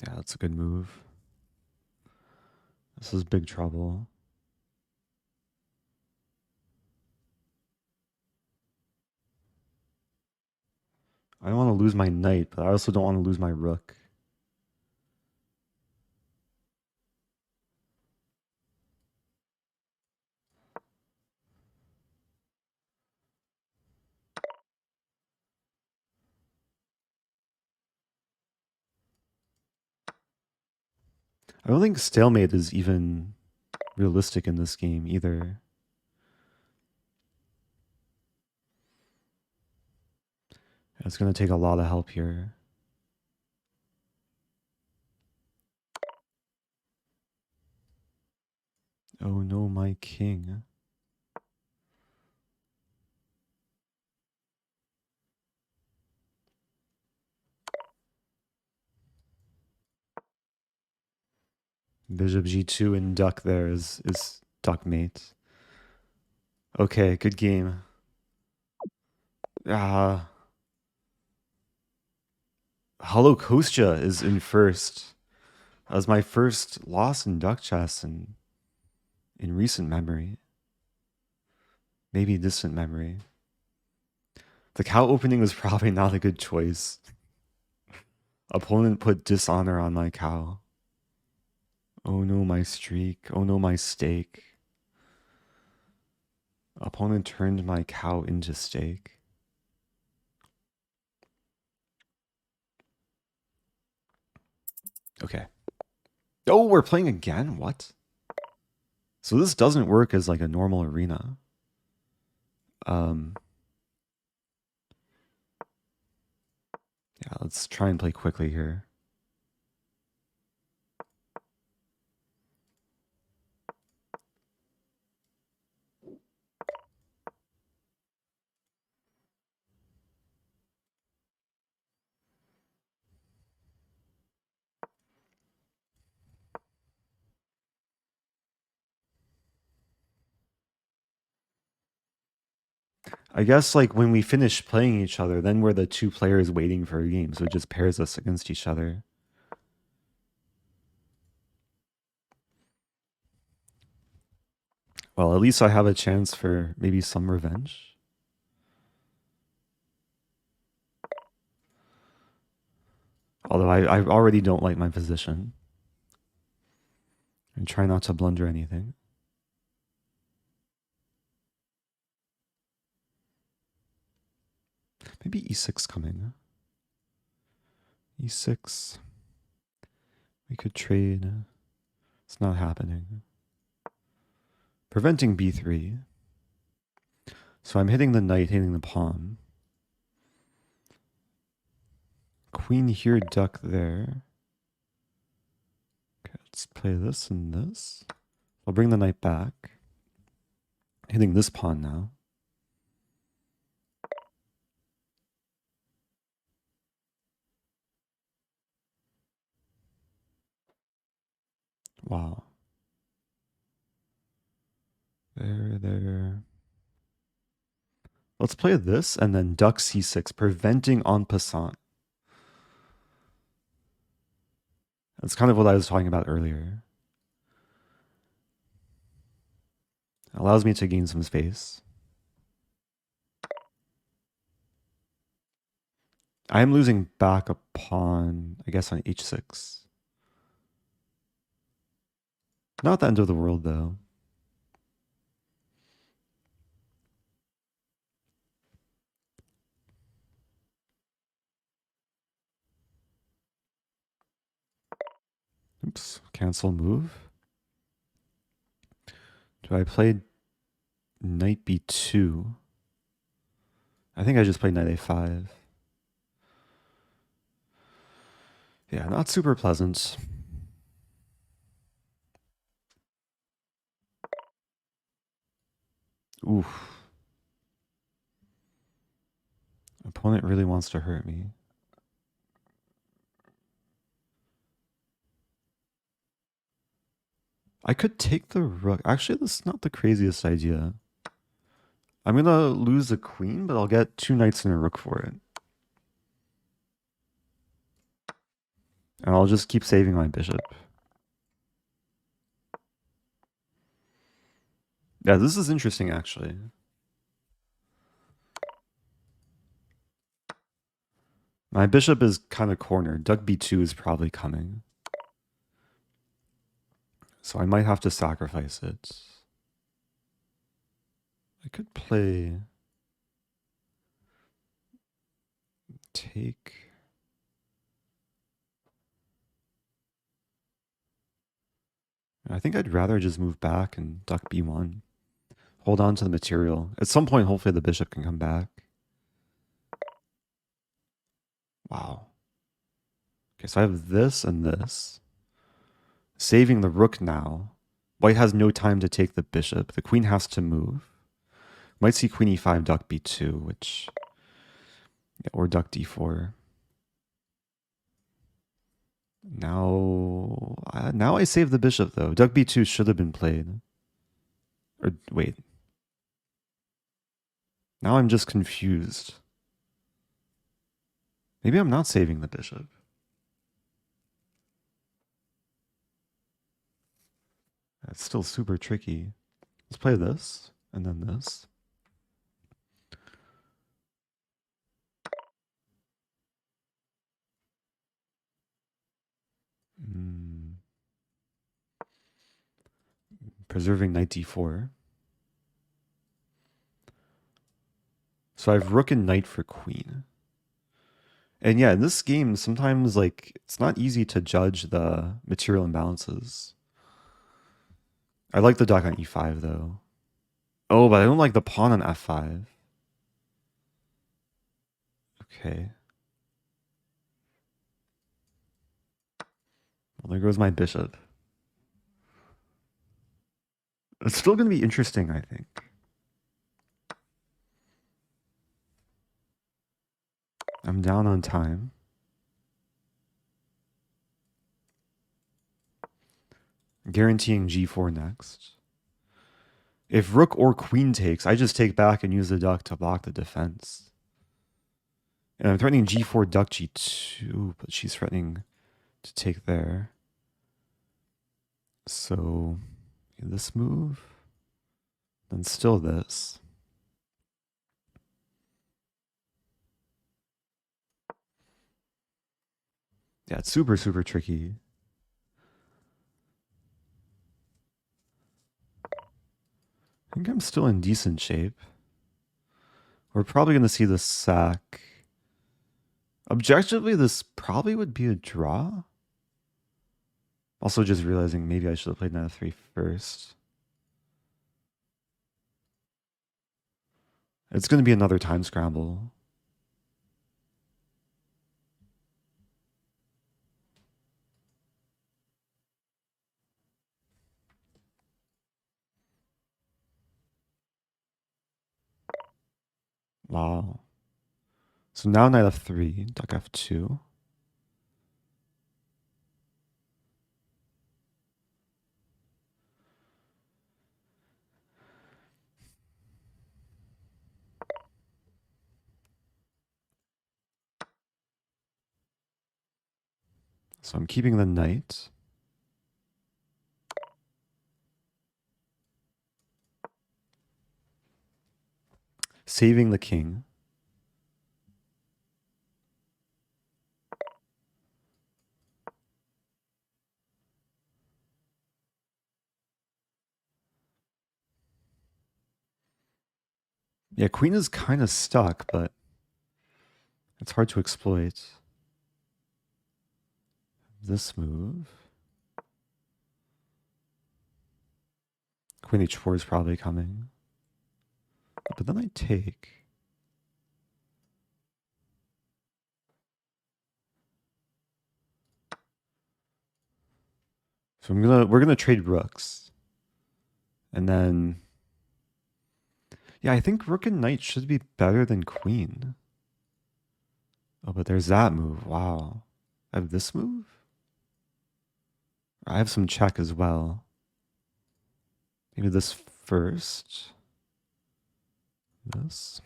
Yeah, that's a good move. This is big trouble. I don't want to lose my knight, but I also don't want to lose my rook. I don't think stalemate is even realistic in this game either. It's going to take a lot of help here. Oh no, my king. Bishop g2 and duck there is duck mate. Okay, good game. Hello Kostya is in first. That was my first loss in duck chess in recent memory. Maybe distant memory. The cow opening was probably not a good choice. Opponent put dishonor on my cow. Oh no, my streak. Oh no, my stake. Opponent turned my cow into stake. Okay. Oh, we're playing again? What? So this doesn't work as like a normal arena. Yeah, let's try and play quickly here. I guess like when we finish playing each other, then we're the two players waiting for a game, so it just pairs us against each other. Well, at least I have a chance for maybe some revenge. Although I already don't like my position. And try not to blunder anything. Maybe e6 coming. e6. We could trade. It's not happening. Preventing b3. So I'm hitting the knight, hitting the pawn. Queen here, duck there. Okay, let's play this and this. I'll bring the knight back. Hitting this pawn now. Wow. There. Let's play this and then duck c6, preventing en passant. That's kind of what I was talking about earlier. Allows me to gain some space. I am losing back a pawn, I guess, on h6. Not the end of the world, though. Oops, cancel move. Do I play knight b2? I think I just played knight a5. Yeah, not super pleasant. Oof. Opponent really wants to hurt me. I could take the rook. Actually, this is not the craziest idea. I'm going to lose the queen, but I'll get 2 knights and a rook for it. And I'll just keep saving my bishop. Yeah, this is interesting, actually. My bishop is kind of cornered. Duck b2 is probably coming. So I might have to sacrifice it. I could play... take... I think I'd rather just move back and duck b1. Hold on to the material. At some point, hopefully the bishop can come back. Wow. Okay, so I have this and this. Saving the rook now. White has no time to take the bishop. The queen has to move. Might see queen e5, duck b2, which... yeah, or duck d4. Now I save the bishop, though. Duck b2 should have been played. Or, wait. Now I'm just confused. Maybe I'm not saving the bishop. That's still super tricky. Let's play this, and then this. Preserving knight d4. So I have rook and knight for queen. And yeah, in this game, sometimes like it's not easy to judge the material imbalances. I like the duck on e5 though. Oh, but I don't like the pawn on f5. Okay. Well, there goes my bishop. It's still going to be interesting, I think. I'm down on time. Guaranteeing g4 next. If rook or queen takes, I just take back and use the duck to block the defense. And I'm threatening g4, duck g2, but she's threatening to take there. So this move, then still this. Yeah, it's super, super tricky. I think I'm still in decent shape. We're probably going to see the sack. Objectively, this probably would be a draw. Also just realizing maybe I should have played knight f3 first. It's going to be another time scramble. Wow. So now knight f3, duck f2. So I'm keeping the knight. Saving the king. Yeah, queen is kind of stuck, but it's hard to exploit. This move. Queen h4 is probably coming. But then I take. So we're gonna trade rooks. And then yeah, I think rook and knight should be better than queen. Oh, but there's that move. Wow. I have this move? I have some check as well. Maybe this first. This.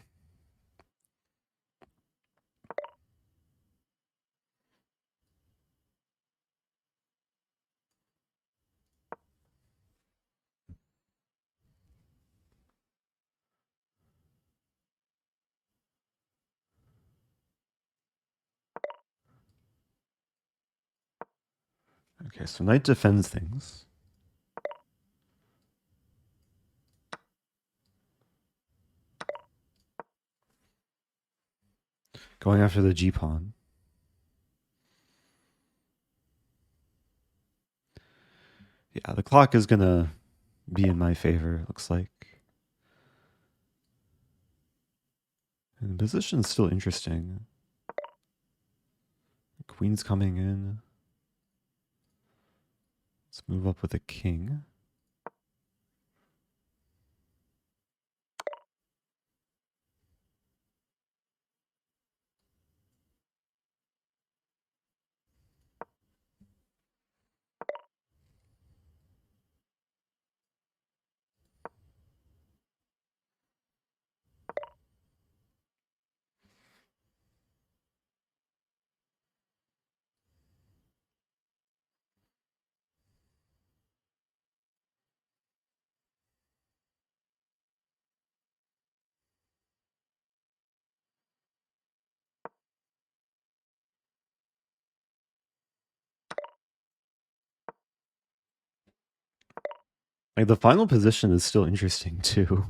Okay, so knight defends things. Going after the g-pawn. Yeah, the clock is gonna be in my favor, it looks like. And the position's still interesting. Queen's coming in. Let's move up with a king. Like the final position is still interesting too.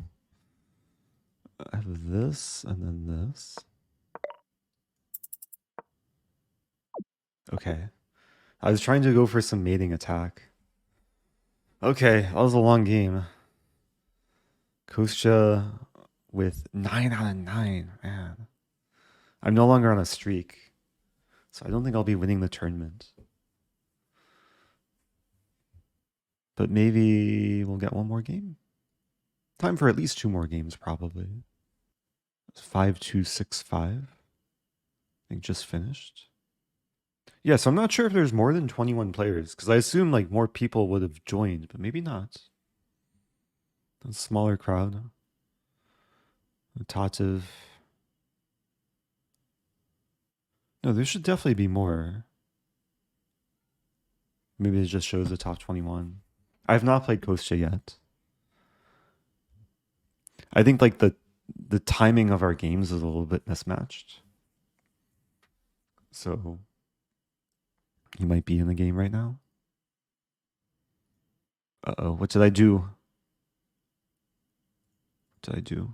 I have this and then this. Okay. I was trying to go for some mating attack. Okay, that was a long game. Kostya with 9 out of 9. Man. I'm no longer on a streak. So I don't think I'll be winning the tournament. But maybe we'll get one more game. Time for at least 2 more games, probably. It's 5-2-6-5. I think just finished. Yeah, so I'm not sure if there's more than 21 players, because I assume like more people would have joined, but maybe not. A smaller crowd. Tativ. No, there should definitely be more. Maybe it just shows the top 21. I have not played Kostya yet. I think like the timing of our games is a little bit mismatched. So you might be in the game right now. Uh-oh, what did I do? What did I do?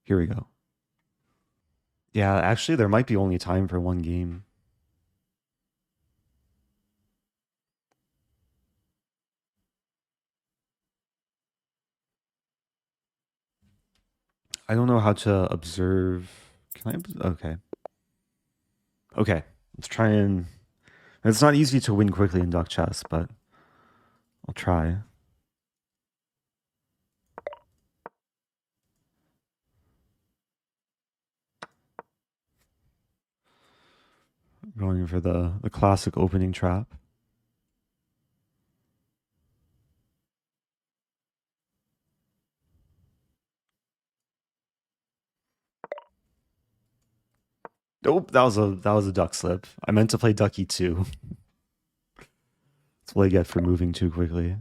Here we go. Yeah, actually there might be only time for one game. I don't know how to observe. Can I? Okay. Okay. Let's try and. It's not easy to win quickly in duck chess, but I'll try. Going for the classic opening trap. Nope, that was a duck slip. I meant to play duck e2. That's what I get for moving too quickly.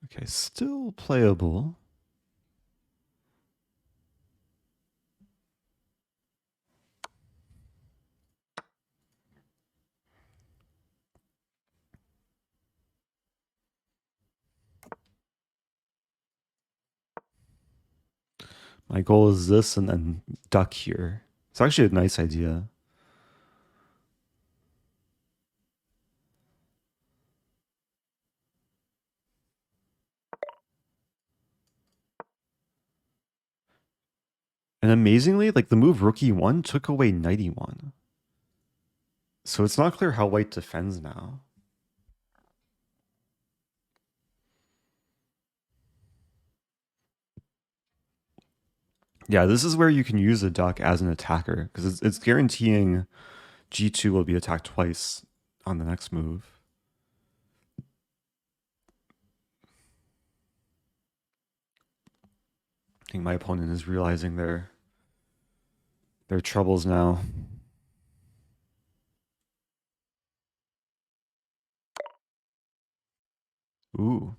Okay, still playable. My goal is this and then duck here. It's actually a nice idea. And amazingly, like the move rook e1 took away knight e1. So it's not clear how white defends now. Yeah, this is where you can use a duck as an attacker because it's guaranteeing g2 will be attacked twice on the next move. I think my opponent is realizing their troubles now. Ooh.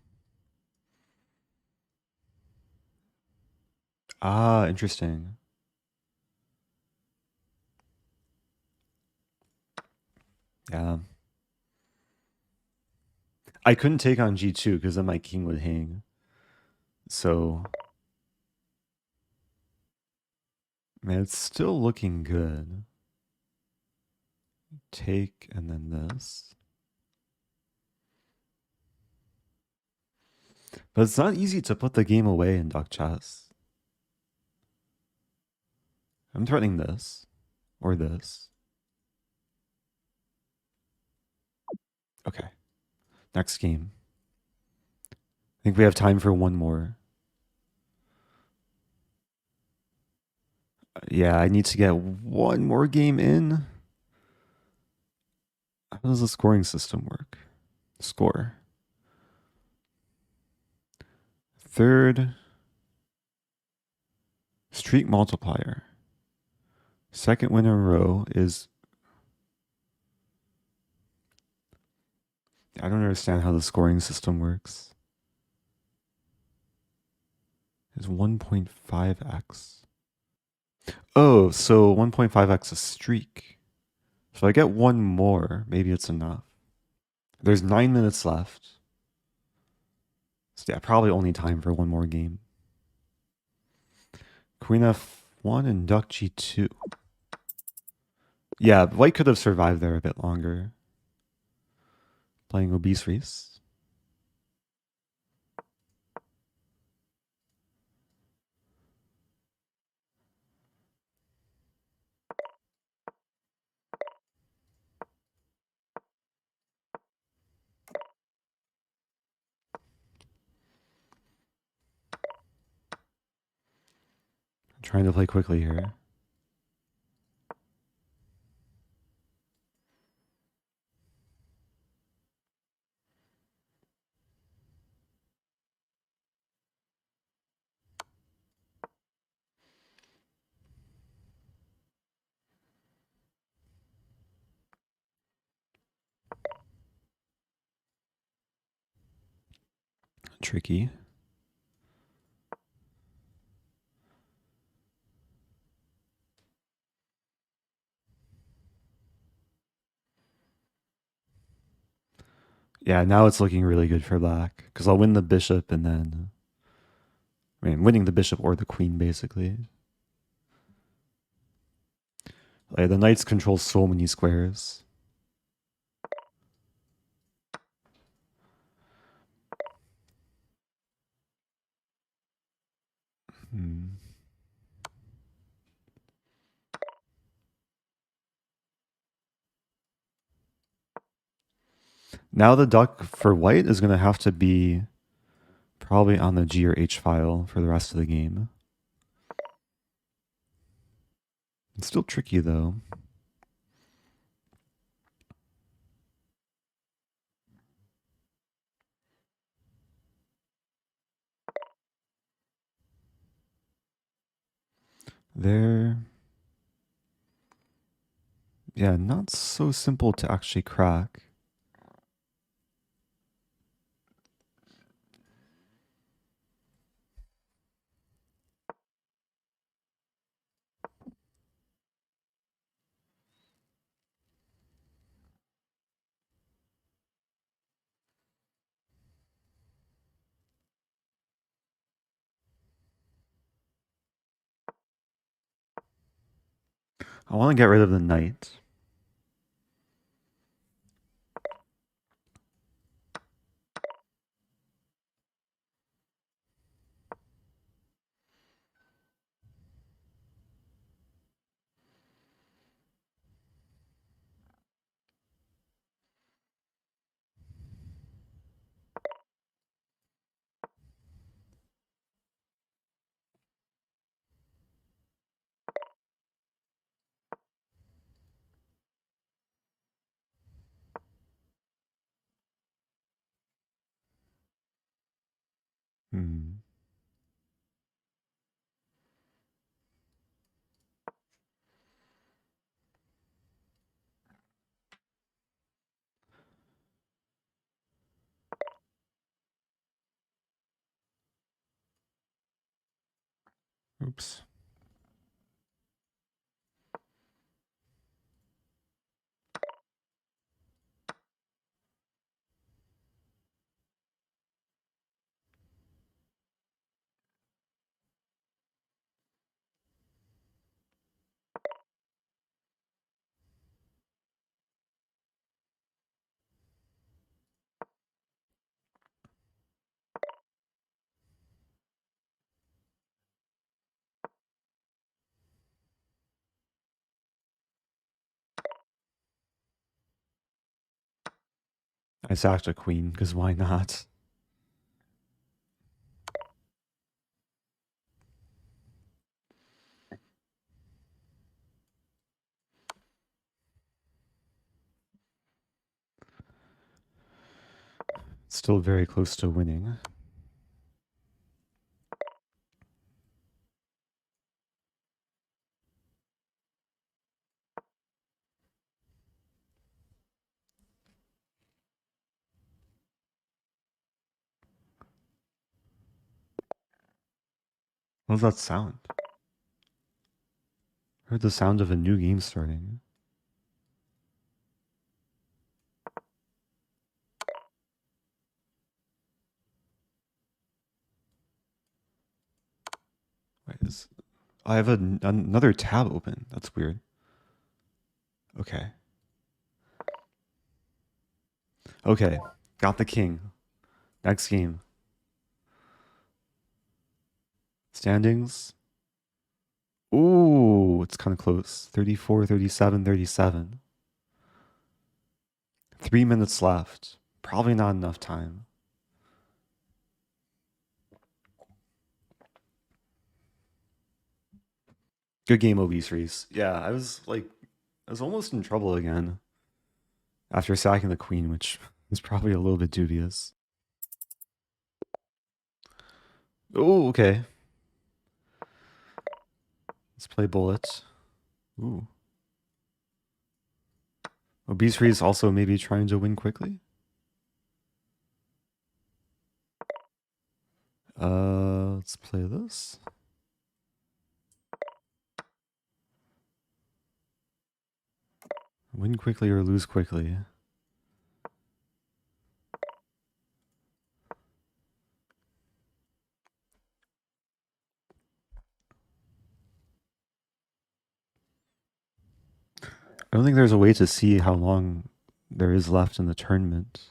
Ah, interesting. Yeah. I couldn't take on g2 because then my king would hang. So, man, it's still looking good. Take and then this. But it's not easy to put the game away in duck chess. I'm threatening this or this. Okay. Next game. I think we have time for one more. Yeah, I need to get one more game in. How does the scoring system work? Score. Third. Streak multiplier. Second win in a row is... I don't understand how the scoring system works. Is 1.5x. Oh, so 1.5x a streak. So if I get one more, maybe it's enough. There's 9 minutes left. So yeah, probably only time for one more game. Queen f1 and duck g2. Yeah, white could have survived there a bit longer. Playing obese Reese. Trying to play quickly here. Tricky. Yeah, now it's looking really good for black. Because I'll win the bishop and then... I mean, winning the bishop or the queen, basically. Like, the knights control so many squares. Hmm. Now the duck for white is going to have to be probably on the G or H file for the rest of the game. It's still tricky though. There. Yeah, not so simple to actually crack. I want to get rid of the knight. Hmm. Oops. I sacked a queen because why not? Still very close to winning. What does that sound? I heard the sound of a new game starting. Wait, I have another tab open. That's weird. Okay. Okay. Got the king. Next game. Standings. Ooh, it's kind of close. 34, 37, 37. 3 minutes left. Probably not enough time. Good game, Obese Reese. Yeah, I was almost in trouble again after sacking the queen, which is probably a little bit dubious. Oh, okay. Let's play bullet. Ooh. Obese Reese also maybe trying to win quickly. Let's play this. Win quickly or lose quickly. I don't think there's a way to see how long there is left in the tournament.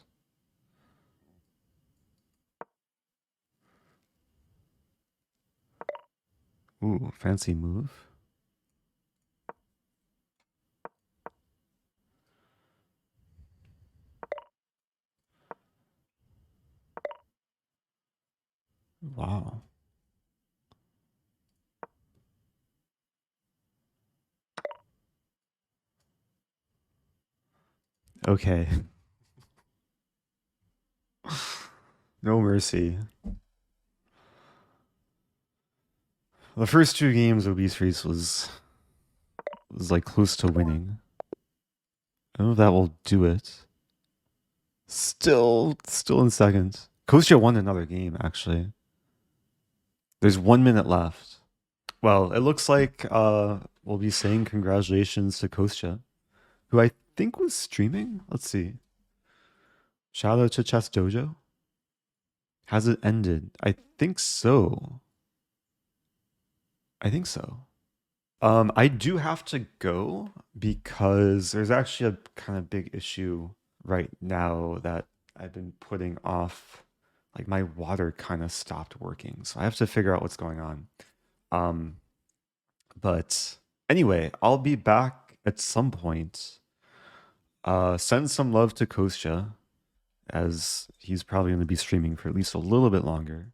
Ooh, fancy move. Wow. Okay. No mercy. The first two games of Beast Race was like close to winning. I don't know if that will do it. Still in second. Kostya won another game, actually. There's 1 minute left. Well, it looks like we'll be saying congratulations to Kostya, who I think was streaming. Let's see. Shout out to Chess Dojo. Has it ended? I think so. I think so. I do have to go because there's actually a kind of big issue right now that I've been putting off. Like my water kind of stopped working, so I have to figure out what's going on. Um, but anyway, I'll be back at some point. Send some love to Kostya, as he's probably going to be streaming for at least a little bit longer.